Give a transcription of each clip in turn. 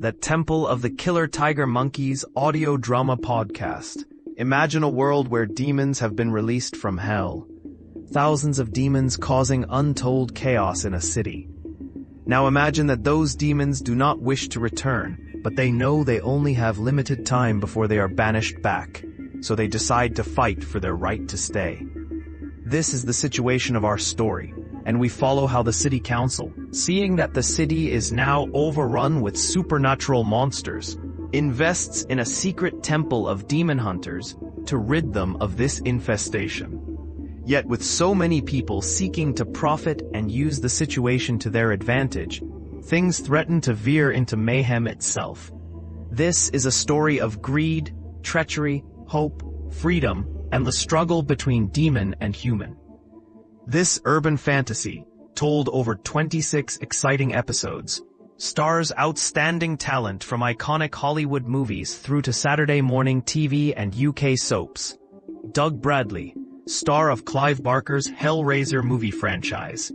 That Temple of the Killer Tiger Monkeys audio drama podcast. Imagine a world where demons have been released from hell. Thousands of demons causing untold chaos in a city. Now imagine that those demons do not wish to return, but they know they only have limited time before they are banished back, so they decide to fight for their right to stay. This is the situation of our story, and we follow how the city council, seeing that the city is now overrun with supernatural monsters, invests in a secret temple of demon hunters to rid them of this infestation. Yet with so many people seeking to profit and use the situation to their advantage, things threaten to veer into mayhem itself. This is a story of greed, treachery, hope, freedom, and the struggle between demon and human. This urban fantasy, told over 26 exciting episodes, stars outstanding talent from iconic Hollywood movies through to Saturday morning TV and UK soaps. Doug Bradley, star of Clive Barker's Hellraiser movie franchise.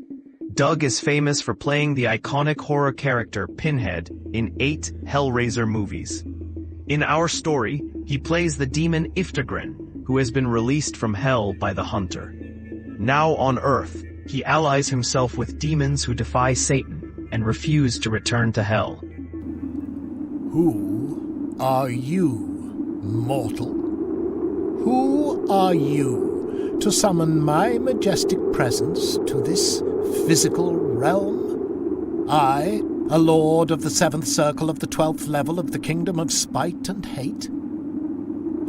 Doug is famous for playing the iconic horror character Pinhead in 8 Hellraiser movies. In our story, he plays the demon Iftagrin, who has been released from hell by the Hunter. Now on Earth, he allies himself with demons who defy Satan and refuse to return to hell. Who are you, mortal? Who are you to summon my majestic presence to this physical realm? I, a lord of the 7th circle of the 12th level of the kingdom of spite and hate?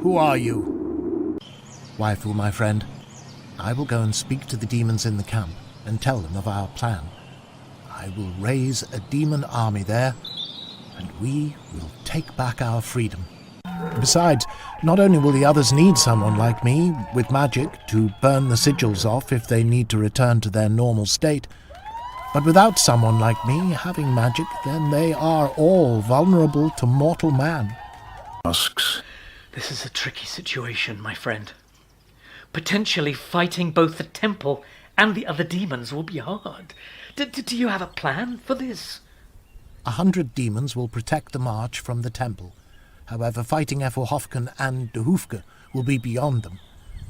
Who are you? Waifu, my friend, I will go and speak to the demons in the camp and tell them of our plan. I will raise a demon army there, and we will take back our freedom. Besides, not only will the others need someone like me, with magic, to burn the sigils off if they need to return to their normal state, but without someone like me having magic, then they are all vulnerable to mortal man. Asks. This is a tricky situation, my friend. Potentially fighting both the temple and the other demons will be hard. Do you have a plan for this? 100 demons will protect the march from the temple. However, fighting Effelhofken and De Hoofke will be beyond them.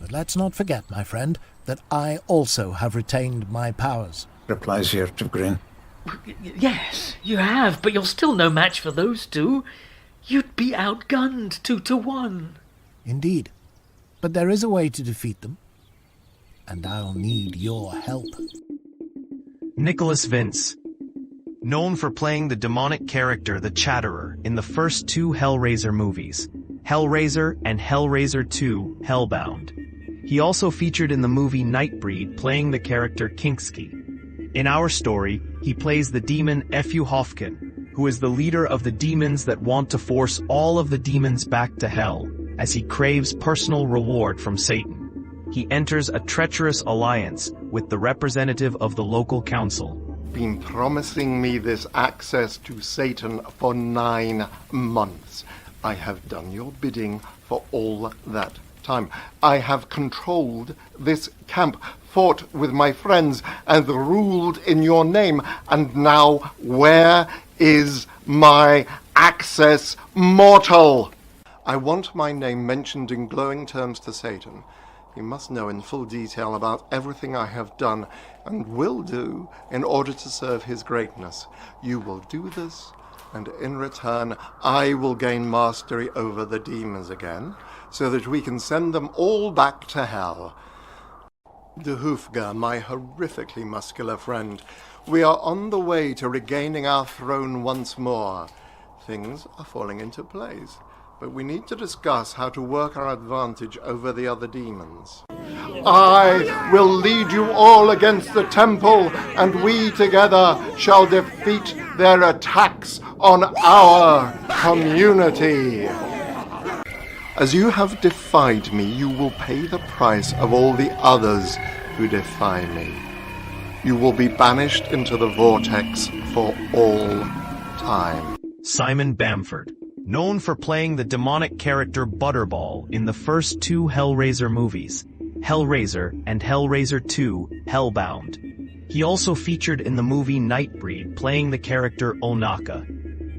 But let's not forget, my friend, that I also have retained my powers. Replies here to Grin. Yes, you have, but you're still no match for those two. You'd be outgunned 2-1. Indeed. But there is a way to defeat them. And I'll need your help. Nicholas Vince, known for playing the demonic character the Chatterer in the first 2 Hellraiser movies, Hellraiser and Hellraiser 2 Hellbound. He also featured in the movie Nightbreed playing the character Kinksky. In our story, he plays the demon Effelhofken, who is the leader of the demons that want to force all of the demons back to hell, as he craves personal reward from Satan. He enters a treacherous alliance with the representative of the local council. Been promising me this access to Satan for 9 months. I have done your bidding for all that time. I have controlled this camp, fought with my friends, and ruled in your name. And now, where is my access, mortal? I want my name mentioned in glowing terms to Satan. He must know in full detail about everything I have done and will do in order to serve his greatness. You will do this, and in return I will gain mastery over the demons again, so that we can send them all back to hell. De Hoofke, my horrifically muscular friend, we are on the way to regaining our throne once more. Things are falling into place, but we need to discuss how to work our advantage over the other demons. I will lead you all against the temple, and we together shall defeat their attacks on our community. As you have defied me, you will pay the price of all the others who defy me. You will be banished into the vortex for all time. Simon Bamford, known for playing the demonic character Butterball in the first 2 Hellraiser movies, Hellraiser and Hellraiser 2 Hellbound. He also featured in the movie Nightbreed playing the character Onaka.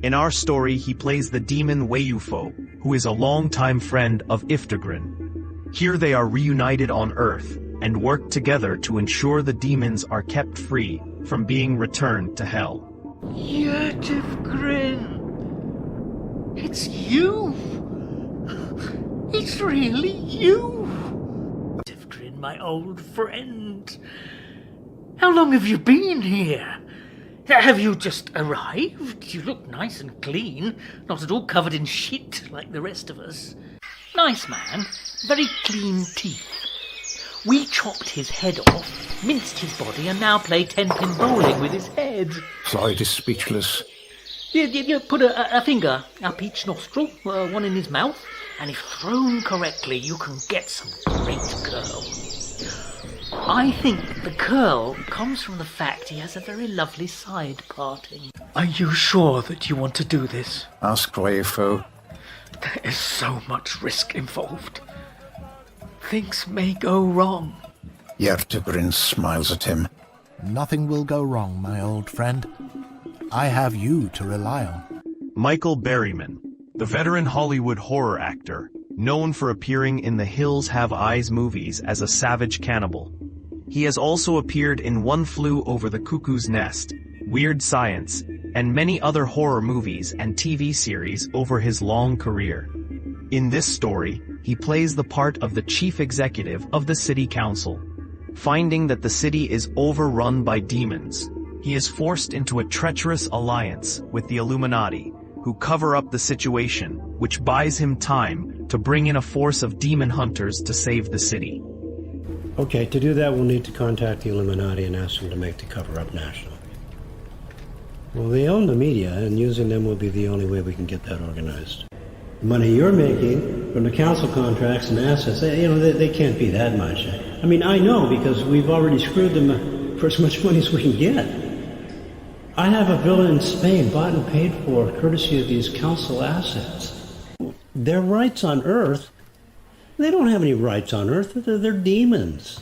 In our story, he plays the demon Weiyufo, who is a longtime friend of Iftagrin. Here they are reunited on Earth, and work together to ensure the demons are kept free from being returned to Hell. Deacon! It's you! It's really you! Deacon, my old friend. How long have you been here? Have you just arrived? You look nice and clean, not at all covered in shit like the rest of us. Nice man, very clean teeth. We chopped his head off, minced his body, and now play 10-pin bowling with his head. Floyd is speechless. You put a finger up each nostril, one in his mouth, and if thrown correctly, you can get some great curl. I think the curl comes from the fact he has a very lovely side parting. Are you sure that you want to do this? Ask Weiyufo. There is so much risk involved. Things may go wrong. Yertugrin smiles at him. Nothing will go wrong, my old friend. I have you to rely on. Michael Berryman, the veteran Hollywood horror actor, known for appearing in the Hills Have Eyes movies as a savage cannibal. He has also appeared in One Flew Over the Cuckoo's Nest, Weird Science, and many other horror movies and TV series over his long career. In this story, he plays the part of the chief executive of the city council. Finding that the city is overrun by demons, he is forced into a treacherous alliance with the Illuminati, who cover up the situation, which buys him time to bring in a force of demon hunters to save the city. Okay, to do that, we'll need to contact the Illuminati and ask them to make the cover-up national. Well, they own the media, and using them will be the only way we can get that organized. The money you're making from the council contracts and assets, they can't be that much. I mean, I know, because we've already screwed them for as much money as we can get. I have a villa in Spain bought and paid for courtesy of these council assets. Their rights on Earth? They don't have any rights on Earth. They're demons.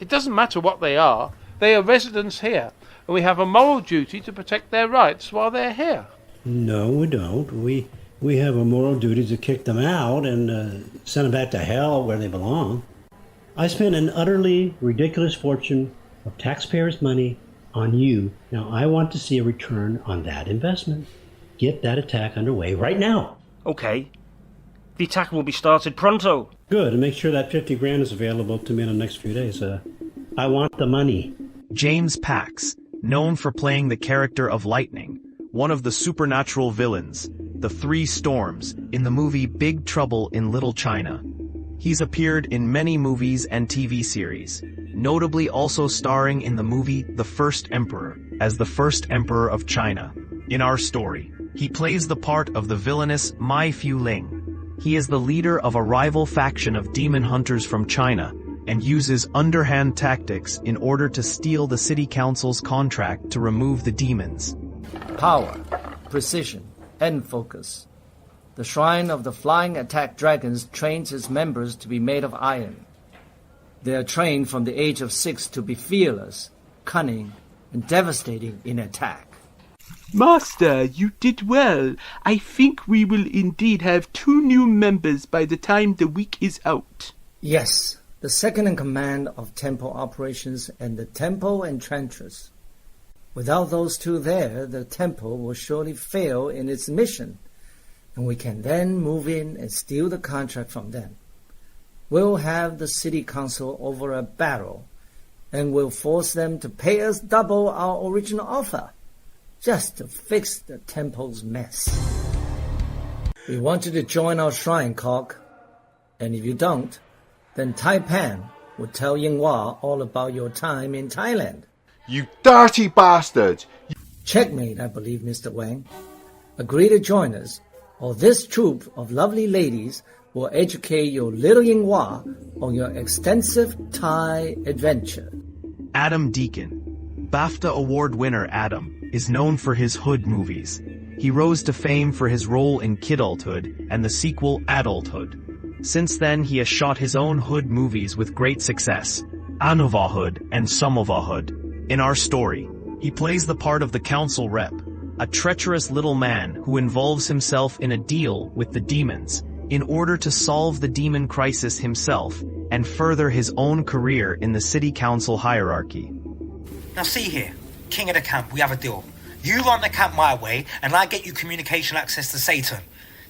It doesn't matter what they are. They are residents here, and we have a moral duty to protect their rights while they're here. No, we don't. We have a moral duty to kick them out and send them back to hell where they belong. I spent an utterly ridiculous fortune of taxpayers' money on you. Now I want to see a return on that investment. Get that attack underway right now. Okay. The attack will be started pronto. Good, and make sure that 50 grand is available to me in the next few days. I want the money. James Pax, known for playing the character of Lightning, one of the supernatural villains, the Three Storms, in the movie Big Trouble in Little China. He's appeared in many movies and TV series, notably also starring in the movie The First Emperor as the First Emperor of China. In our story, he plays the part of the villainous Mai Fu Ling. He is the leader of a rival faction of demon hunters from China and uses underhand tactics in order to steal the city council's contract to remove the demons. Power, precision, and focus. The Shrine of the Flying Attack Dragons trains its members to be made of iron. They are trained from the age of 6 to be fearless, cunning, and devastating in attack. Master, you did well. I think we will indeed have 2 new members by the time the week is out. Yes, the second in command of temple operations and the temple enchantress. Without those 2 there, the temple will surely fail in its mission, and we can then move in and steal the contract from them. We'll have the city council over a barrel, and we'll force them to pay us double our original offer, just to fix the temple's mess. We want you to join our shrine, Cock. And if you don't, then Taipan will tell Yinghua all about your time in Thailand. You dirty bastard! Checkmate, I believe, Mr. Wang. Agree to join us, or this troop of lovely ladies will educate your little Yinghua on your extensive Thai adventure. Adam Deacon. BAFTA Award winner Adam is known for his Hood movies. He rose to fame for his role in Kidulthood and the sequel Adulthood. Since then, he has shot his own Hood movies with great success, Anuvahood and Samovahood. In our story, he plays the part of the council rep, a treacherous little man who involves himself in a deal with the demons in order to solve the demon crisis himself and further his own career in the city council hierarchy. Now see here, king of the camp, we have a deal. You run the camp my way, and I get you communication access to Satan.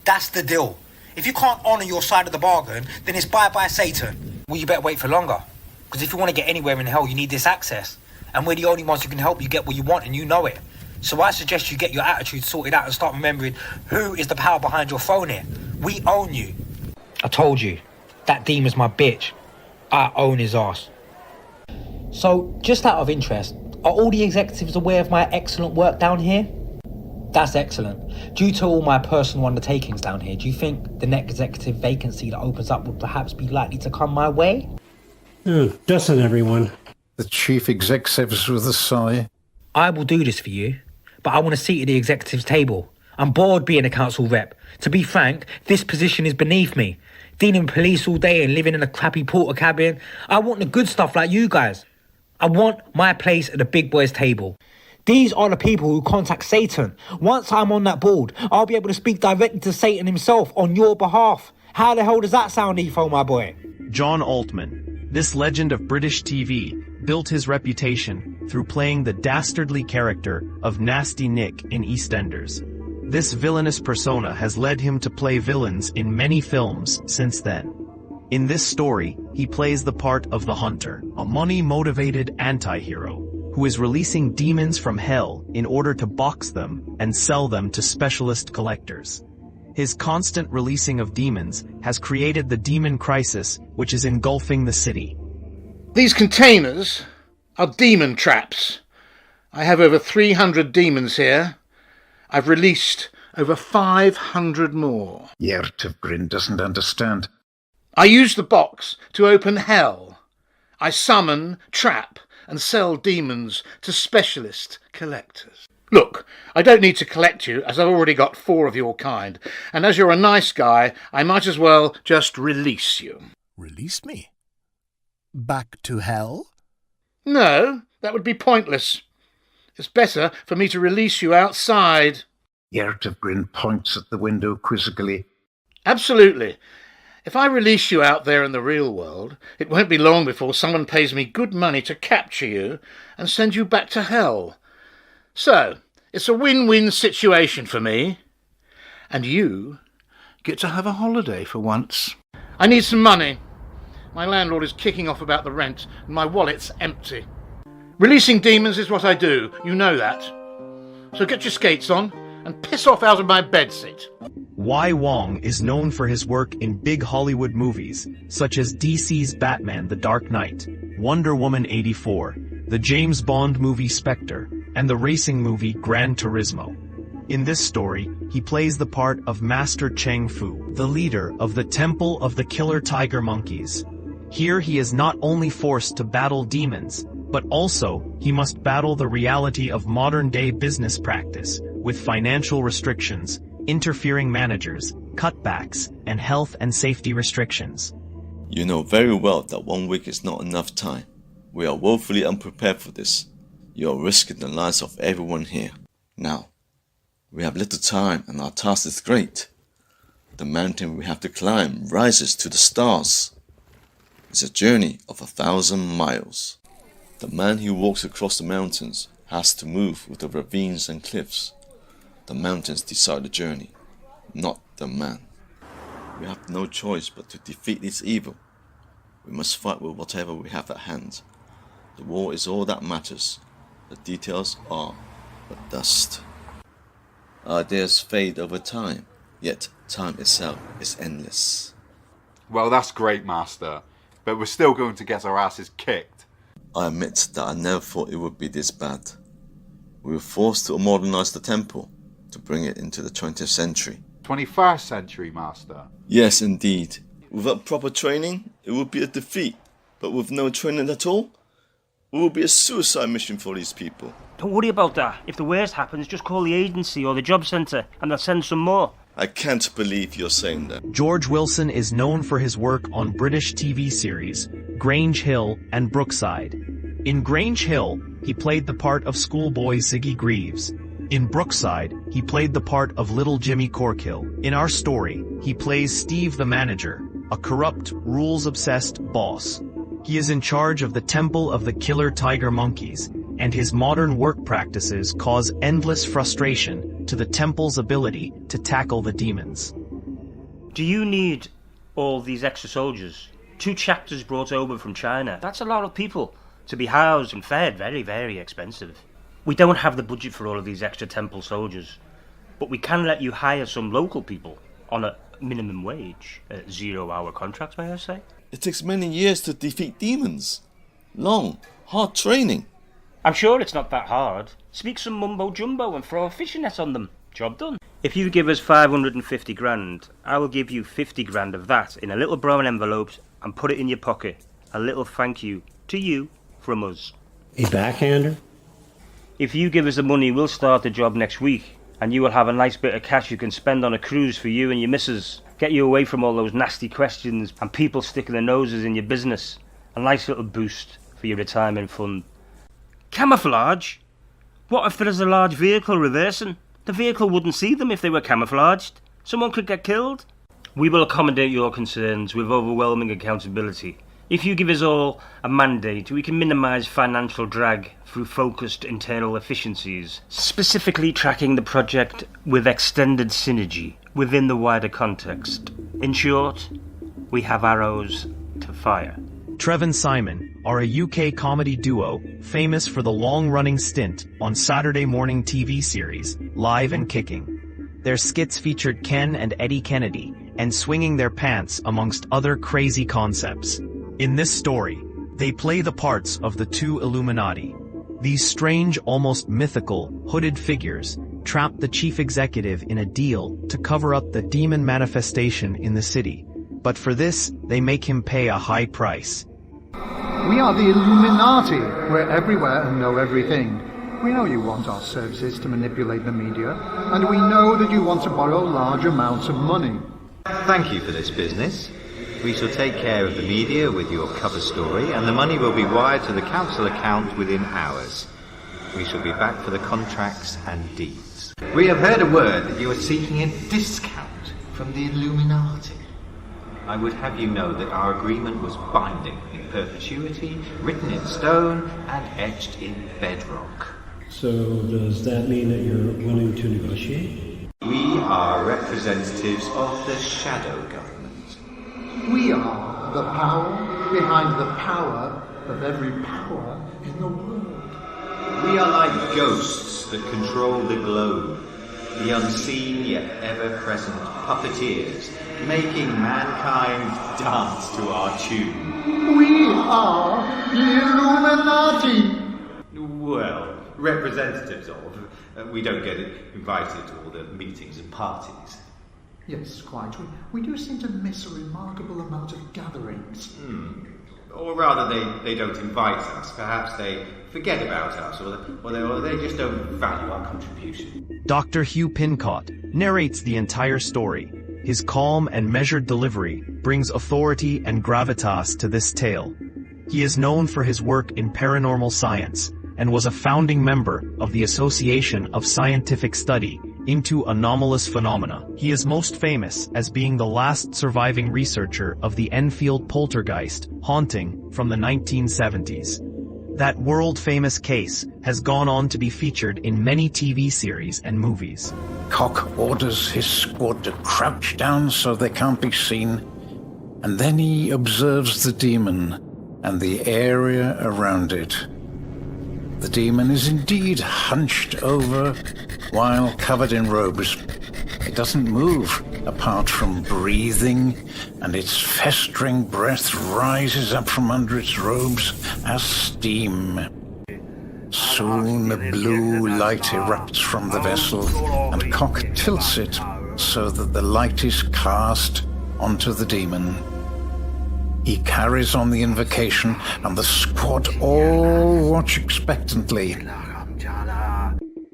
That's the deal. If you can't honour your side of the bargain, then it's bye-bye Satan. Well, you better wait for longer. Because if you want to get anywhere in hell, you need this access. And we're the only ones who can help you get what you want, and you know it. So I suggest you get your attitude sorted out and start remembering who is the power behind your phone here. We own you. I told you, that demon's my bitch. I own his ass. So, just out of interest, are all the executives aware of my excellent work down here? That's excellent. Due to all my personal undertakings down here, do you think the next executive vacancy that opens up would perhaps be likely to come my way? Doesn't everyone? The chief exec says with a sigh. I will do this for you, but I want a seat at the executive's table. I'm bored being a council rep. To be frank, this position is beneath me. Dealing with police all day and living in a crappy porter cabin. I want the good stuff like you guys. I want my place at the big boys' table. These are the people who contact Satan. Once I'm on that board, I'll be able to speak directly to Satan himself on your behalf. How the hell does that sound, Etho, my boy? John Altman, this legend of British TV, built his reputation through playing the dastardly character of Nasty Nick in EastEnders. This villainous persona has led him to play villains in many films since then. In this story, he plays the part of the Hunter, a money-motivated anti-hero who is releasing demons from hell in order to box them and sell them to specialist collectors. His constant releasing of demons has created the demon crisis, which is engulfing the city. These containers are demon traps. I have over 300 demons here. I've released over 500 more. Yertevgrin doesn't understand. I use the box to open hell. I summon, trap, and sell demons to specialist collectors. Look, I don't need to collect you, as I've already got 4 of your kind, and as you're a nice guy, I might as well just release you. Release me? Back to hell? No, that would be pointless. It's better for me to release you outside. Yertevgrin points at the window quizzically. Absolutely. If I release you out there in the real world, it won't be long before someone pays me good money to capture you and send you back to hell. So, it's a win-win situation for me. And you get to have a holiday for once. I need some money. My landlord is kicking off about the rent, and my wallet's empty. Releasing demons is what I do, you know that. So get your skates on and piss off out of my bedsit. Wai Wong is known for his work in big Hollywood movies, such as DC's Batman: The Dark Knight, Wonder Woman 84, the James Bond movie Spectre, and the racing movie Gran Turismo. In this story, he plays the part of Master Cheng Fu, the leader of the Temple of the Killer Tiger Monkeys. Here he is not only forced to battle demons, but also he must battle the reality of modern-day business practice, with financial restrictions, interfering managers, cutbacks, and health and safety restrictions. You know very well that 1 week is not enough time. We are woefully unprepared for this. You are risking the lives of everyone here. Now, we have little time and our task is great. The mountain we have to climb rises to the stars. It's a journey of 1,000 miles. The man who walks across the mountains has to move with the ravines and cliffs. The mountains decide the journey, not the man. We have no choice but to defeat this evil. We must fight with whatever we have at hand. The war is all that matters. The details are but dust. Ideas fade over time, yet time itself is endless. Well, that's great, Master, but we're still going to get our asses kicked. I admit that I never thought it would be this bad. We were forced to modernize the temple, to bring it into the 20th century. 21st century, Master. Yes, indeed. Without proper training, it would be a defeat. But with no training at all, it would be a suicide mission for these people. Don't worry about that. If the worst happens, just call the agency or the job centre and they'll send some more. I can't believe you're saying that. George Wilson is known for his work on British TV series Grange Hill and Brookside. In Grange Hill, he played the part of schoolboy Ziggy Greaves. In Brookside, he played the part of Little Jimmy Corkill. In our story, he plays Steve the manager, a corrupt, rules-obsessed boss. He is in charge of the Temple of the Killer Tiger Monkeys, and his modern work practices cause endless frustration to the temple's ability to tackle the demons. Do you need all these extra soldiers? 2 chapters brought over from China. That's a lot of people to be housed and fed. Very, very expensive. We don't have the budget for all of these extra temple soldiers, but we can let you hire some local people on a minimum wage, a 0-hour contract, may I say? It takes many years to defeat demons. Long, hard training. I'm sure it's not that hard. Speak some mumbo-jumbo and throw a fishing net on them. Job done. If you give us 550 grand, I will give you 50 grand of that in a little brown envelope and put it in your pocket. A little thank you to you from us. A backhander? If you give us the money, we'll start the job next week, and you will have a nice bit of cash you can spend on a cruise for you and your missus. Get you away from all those nasty questions and people sticking their noses in your business. A nice little boost for your retirement fund. Camouflage? What if there is a large vehicle reversing? The vehicle wouldn't see them if they were camouflaged. Someone could get killed. We will accommodate your concerns with overwhelming accountability. If you give us all a mandate, we can minimise financial drag through focused internal efficiencies, specifically tracking the project with extended synergy within the wider context. In short, we have arrows to fire. Trev and Simon are a UK comedy duo famous for the long-running stint on Saturday morning TV series Live and Kicking. Their skits featured Ken and Eddie Kennedy and swinging their pants amongst other crazy concepts. In this story, they play the parts of the 2 Illuminati. These strange, almost mythical, hooded figures trap the chief executive in a deal to cover up the demon manifestation in the city. But for this, they make him pay a high price. We are the Illuminati. We're everywhere and know everything. We know you want our services to manipulate the media, and we know that you want to borrow large amounts of money. Thank you for this business. We shall take care of the media with your cover story, and the money will be wired to the council account within hours. We shall be back for the contracts and deeds. We have heard a word that you are seeking a discount from the Illuminati. I would have you know that our agreement was binding in perpetuity, written in stone, and etched in bedrock. So does that mean that you're willing to negotiate? We are representatives of the shadow government. We are the power behind the power of every power in the world. We are like ghosts that control the globe, the unseen yet ever-present puppeteers, making mankind dance to our tune. We are the Illuminati! Well, representatives of. We don't get invited to all the meetings and parties. Yes, quite. We do seem to miss a remarkable amount of gatherings. Or rather, they don't invite us. Perhaps they forget about us, or they just don't value our contribution. Dr. Hugh Pincott narrates the entire story. His calm and measured delivery brings authority and gravitas to this tale. He is known for his work in paranormal science and was a founding member of the Association of Scientific Study into Anomalous Phenomena. He is most famous as being the last surviving researcher of the Enfield poltergeist haunting from the 1970s. That world-famous case has gone on to be featured in many TV series and movies. Cock orders his squad to crouch down so they can't be seen, and then he observes the demon and the area around it. The demon is indeed hunched over while covered in robes. It doesn't move apart from breathing, and its festering breath rises up from under its robes as steam. Soon the blue light erupts from the vessel, and Cock tilts it so that the light is cast onto the demon. He carries on the invocation, and the squad all watch expectantly.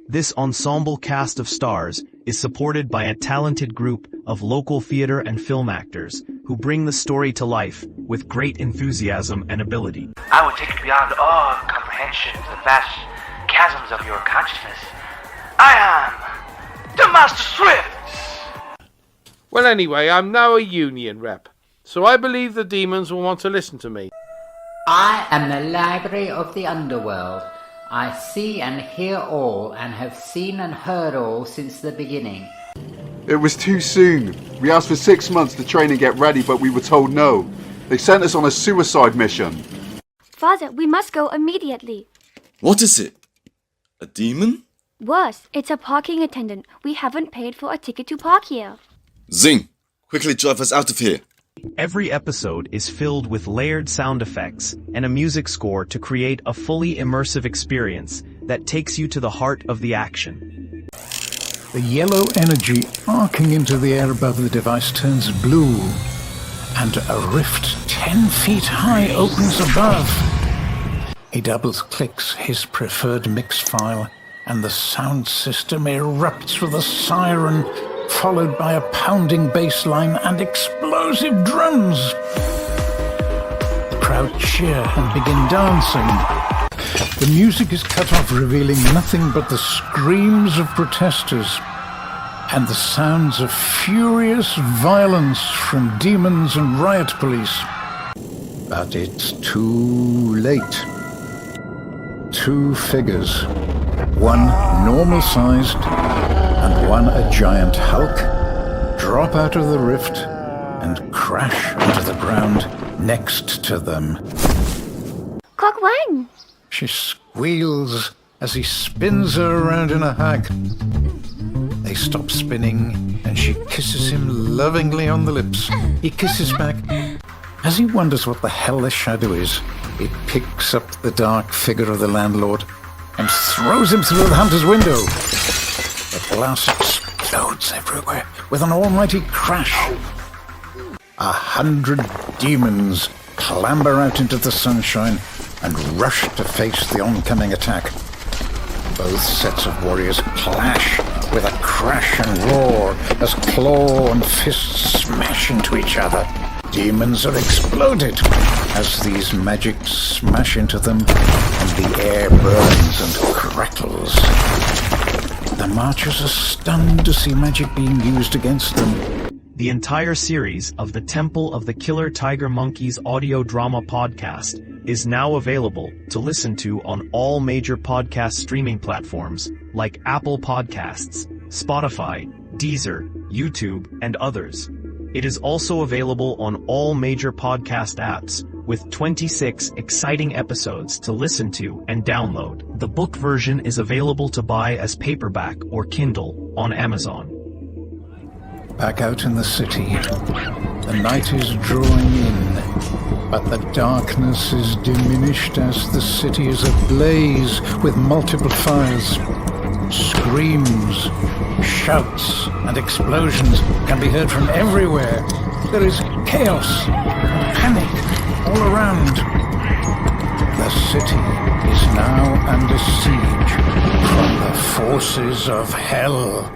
This ensemble cast of stars is supported by a talented group of local theater and film actors who bring the story to life with great enthusiasm and ability. I will take you beyond all comprehension to the vast chasms of your consciousness. I am the Master Swift. Well, anyway, I'm now a union rep, so I believe the demons will want to listen to me. I am the library of the underworld. I see and hear all, and have seen and heard all since the beginning. It was too soon. We asked for 6 months to train and get ready, but we were told no. They sent us on a suicide mission. Father, we must go immediately. What is it? A demon? Worse, it's a parking attendant. We haven't paid for a ticket to park here. Zing! Quickly drive us out of here. Every episode is filled with layered sound effects and a music score to create a fully immersive experience that takes you to the heart of the action. The yellow energy arcing into the air above the device turns blue, and a rift 10 feet high opens above. He double-clicks his preferred mix file, and the sound system erupts with a siren, followed by a pounding bass line and explosive drums. The crowd cheer and begin dancing. The music is cut off, revealing nothing but the screams of protesters and the sounds of furious violence from demons and riot police. But it's too late. 2 figures, one normal-sized and one a giant Hulk, drop out of the rift and crash onto the ground next to them. Cock Wang! She squeals as he spins her around in a hack. They stop spinning and she kisses him lovingly on the lips. He kisses back. As he wonders what the hell the shadow is, he picks up the dark figure of the landlord and throws him through the hunter's window. The glass explodes everywhere with an almighty crash. 100 demons clamber out into the sunshine and rush to face the oncoming attack. Both sets of warriors clash with a crash and roar as claw and fist smash into each other. Demons are exploded as these magics smash into them and the air burns and crackles. The marchers are stunned to see magic being used against them. The entire series of the Temple of the Killer Tiger Monkeys audio drama podcast is now available to listen to on all major podcast streaming platforms like Apple Podcasts, Spotify, Deezer, YouTube, and others. It is also available on all major podcast apps, with 26 exciting episodes to listen to and download. The book version is available to buy as paperback or Kindle on Amazon. Back out in the city, the night is drawing in, but the darkness is diminished as the city is ablaze with multiple fires. Screams, shouts, and explosions can be heard from everywhere. There is chaos, panic all around. The city is now under siege from the forces of hell.